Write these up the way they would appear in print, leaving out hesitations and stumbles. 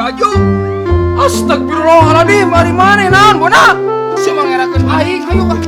baju. Astagfirullahaladzim, mari mana naon bona? Saya mangerakeun aing, hayu ah.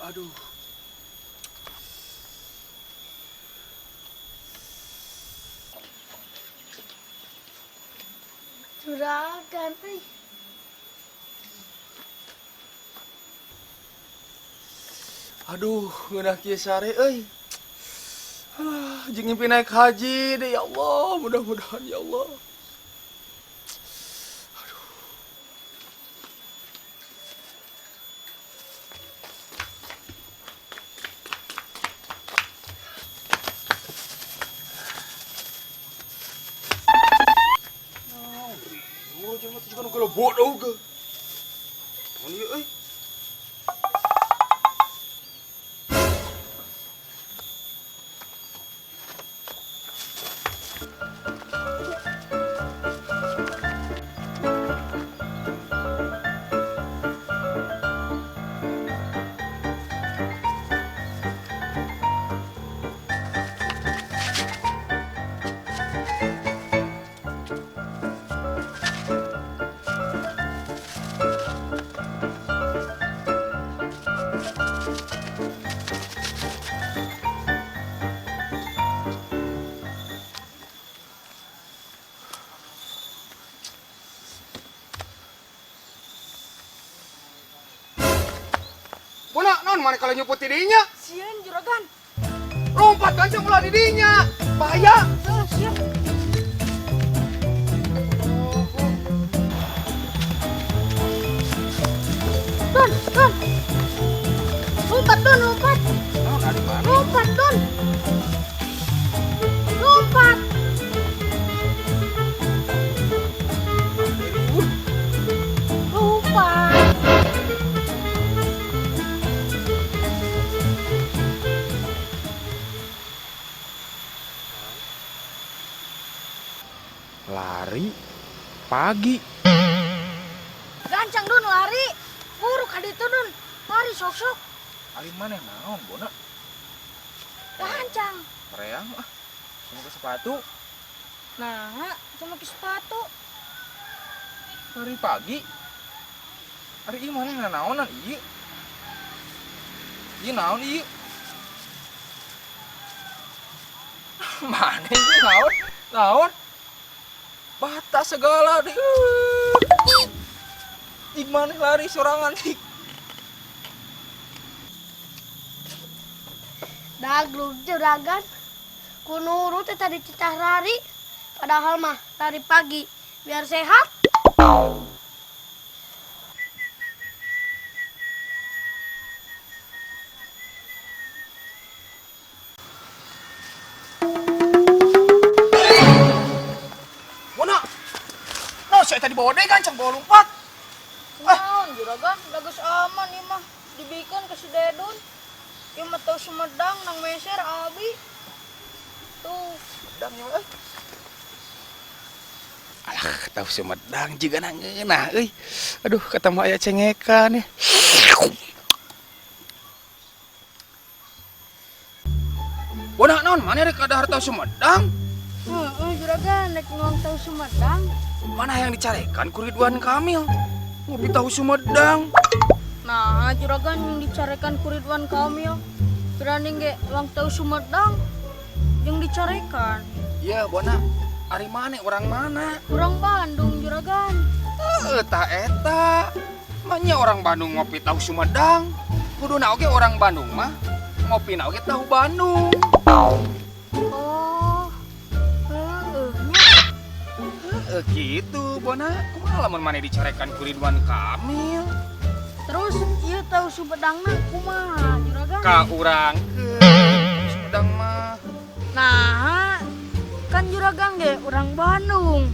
Aduh. Juragan, Aduh, ngeunah kieu sare euy. Alah, jeung ngimpi naik haji deh ya Allah, mudah-mudahan ya Allah. Jangan kalau bodoh ke. Ini euy. Bona, non mana kalau nyuput didinya? sieun juragan. Lompat kan ulah didinya. Bahaya. Siap. Don. Lompat, Don, lompat. Non ada mana? Lompat, Don. Lompat. Lompat. Lari pagi. Gancang, Don, lari. Buru ka ditu, Don. Lari sok-sok. Ari maneh naon, Bona? Gancang. Reang ah. Semoga sepatu. Nah, cuma ke sepatu. Lari pagi. Ari ieu maneh naonan ieu? Ieu naon ieu? Maneh ieu naon? Naon? Bata segala deh. Ig maneh lari sorangan ig. Daglug juragan. Kunurut tadi cicah lari. Padahal mah lari pagi biar sehat. Bona. No, saya tadi bawa deh gancang bawa lompat. Naon juragan, bagus aman ieu mah. Dibikeun ke si Dedun. Ieu mah teu Sumedang nang meser abi. Tuh, Medang ya, euy. Alah, tahu Sumedang juga na ngeunah euy. Aduh, kata mah aya cengekan ya. Bona naon maneh rek ada harta Sumedang? juragan rek ngomong tahu Sumedang. Mana yang dicarekan ku Ridwan Kamil? Ngopi tahu Sumedang. Nah, juragan yang dicarekan ku Ridwan Kamil. Berani ge uang tahu Sumedang yang dicarekan. Iya, Bona. Ari mana orang mana? Kurang Bandung juragan. Eta. Manya orang Bandung ngopi tahu Sumedang. Kuduna oge orang Bandung mah ngopi na oge tahu Bandung. Oh. Gitu, Bona. Kumaha lamun maneh dicarekan ku Ridwan Kamil? Terus ieu tahu Sumedangna kumaha juragan? Ka urang ke Sumedang mah. Nah, kan juragan ge urang Bandung.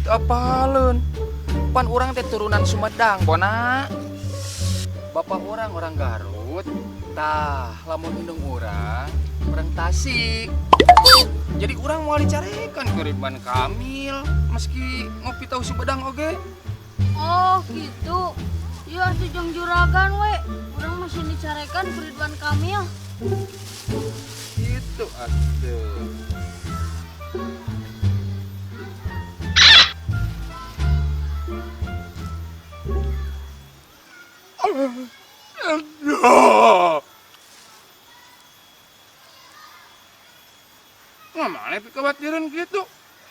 Apaleun. pan orang teh turunan Sumedang, Bona. Bapak orang Garut. Tah, lamun indung orang Tasik. Jadi orang mau dicarekan ke Ridwan Kamil meski ngopi tahu Sumedang oge. Oh gitu. Ya atuh jeung juragan we. Urang masih dicarekan ku Ridwan Kamil. Gitu atuh. Aduh. Ngamane pi kawatiran gitu?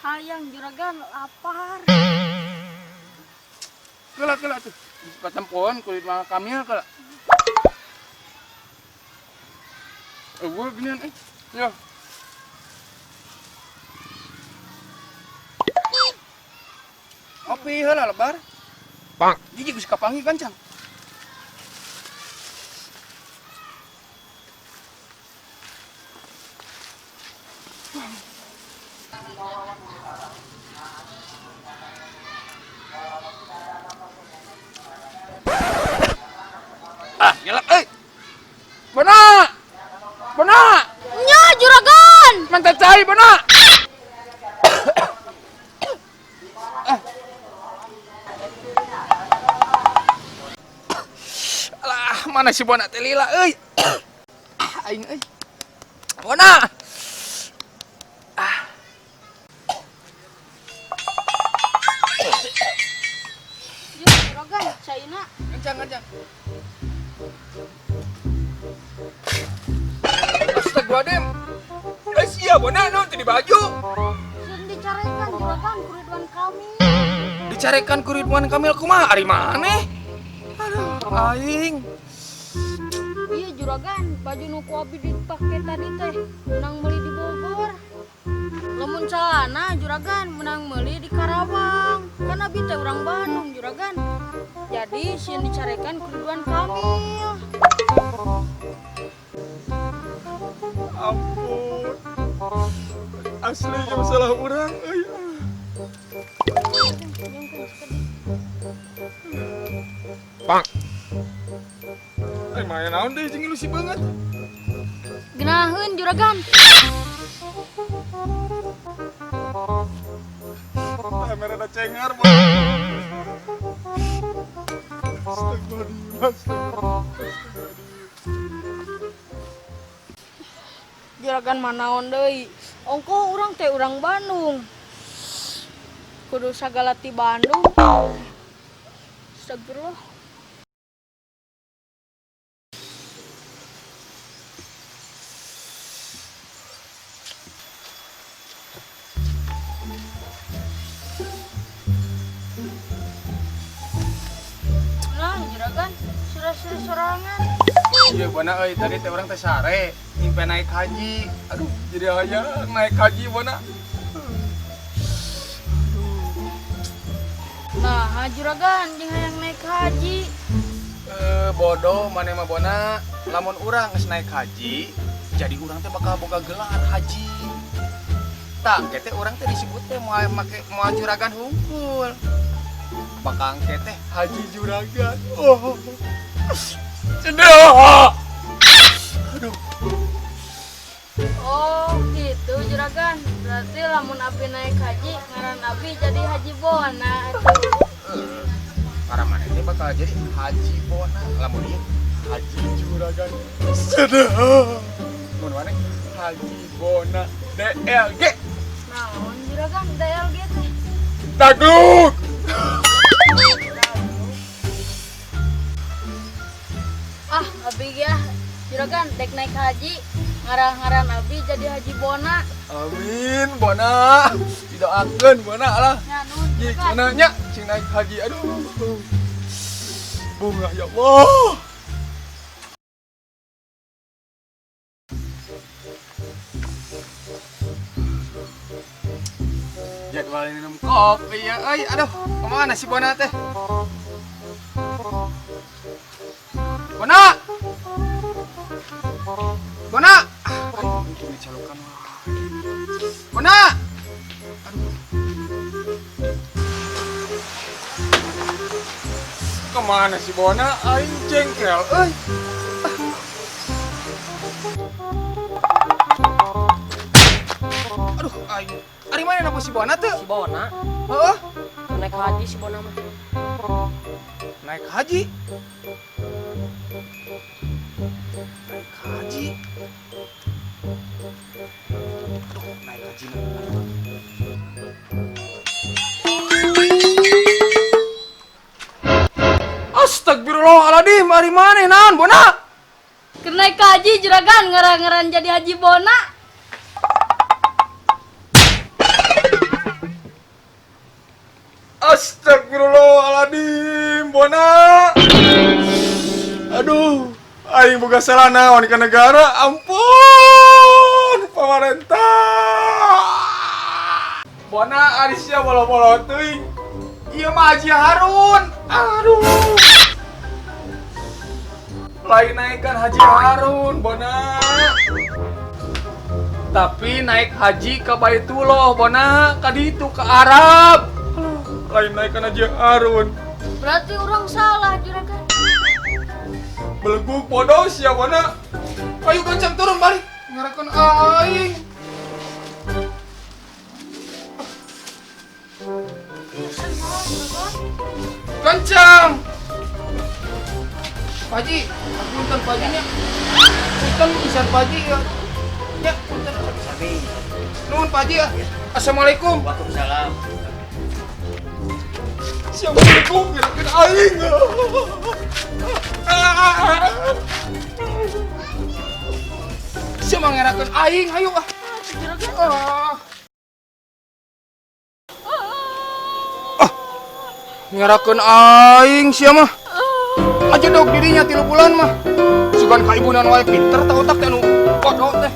Hayang juragan lapar. Kela tuh. Patempon kulit Ridwan Kamil kela. Gue ginian ya. Opi heula lebar. Bang, jiji geus kapangi kancang. Ngelak, Bona! Nya juragan. Mantap cai, Bona! Alah, mana si Bona teh lila, Aing, Bona! Juragan, caina. Kencang. Astagfirullahaladzim. Sia, Bona, non, di baju. Sieun dicarekan juragan ku Ridwan Kamil. Dicarekan ku Ridwan Kamil kumaha ari maneh? Aduh, aing. Iya juragan, baju nu ku abi dipake tadi teh menang meuli di Bogor. Lamun calana juragan menang meuli di Karawang. Kan abi teh urang Bandung juragan. Jadi sieun dicarekan ku Ridwan Kamil. Ampun. Asli yang salah orang. Bang. Main naon deh jeung ilusi banget. Genaheun juragan. Kamera ada cengar, Bang. Juragan manaon deui? Ongko urang teh urang Bandung. Kudu sagala ti Bandung. Astagfirullah. Nah, juragan, surah-surah sorangan. Iya, Bona, tadi teh orang teh sare, mimpi naik haji. Aduh, jadi hayang naik haji, Bona. Nah, juragan jeung hayang naik haji. Bodoh, mana mah Bona. Lamun urang geus naik haji, jadi urang teh bakal boga gelar haji. Tak, teh urang teh disebut teh moal juragan hungkul. Bakal teh haji juragan. Oh. Cedah. Aduh. Oh gitu juragan, berarti lamun abi naik haji ngaran abi jadi Haji Bona atuh. Para mana ini bakal jadi Haji Bona, lamun ieu Haji juragan. Cedah. Mun mana Haji Bona DLG. Naon juragan DLG teh? Takluk. Ah abi ya juragan dek naik haji ngaran abi jadi Haji Bona. Amin, Bona. Didoakeun Bona lah. Ya nuhun Ji, juragan. cenah nya cing naik haji. Aduh. Bunga ya Allah. Jadwal minum kopi ya. Aduh, kemana si Bona teh? Bona! Bona! Ini dicalokan. Bona! Aduh. mana si Bona aing jengkel euy. Aduh aing. Ari mana napa si Bona teh? Si Bona, Heeh. naik haji si Bona mah. Naik haji. Naik haji. Aduh, naik haji nih. Astagfirullahaladzim, hari mana naon, Bona? Kenaik haji juragan ngaran-ngaran jadi Haji Bona. Astagfirullahaladzim, Bona. Aduh, aing boga salah naon ka negara, ampun, pemerintah. Bona Arisya bolo-bolo teuing. Ieu mah Haji Harun. Aduh. Lain naikkan Haji Harun, Bona. Tapi naik haji ke Baitullah, Bona, ka ditu ke Arab. Lain naikkan Haji Harun. Berarti orang salah juragan. Beleguk bodoh sia, Bona. Ayo kencang turun balik. Ngarakeun aing. Kencang. Paji, punten pajinya. Punten pisan paji ya. Ya, punten. Nuhun paji ya. Assalamualaikum. Waalaikumsalam. Assalamualaikum, kira-kira aing. Siapa mangerakeun aing, hayu ah. Ngerakeun aing sia mah. Aja dok dirinya 3 bulan mah. Sugan ka ibunan wae pinter tah otak teh nu bodoh teh.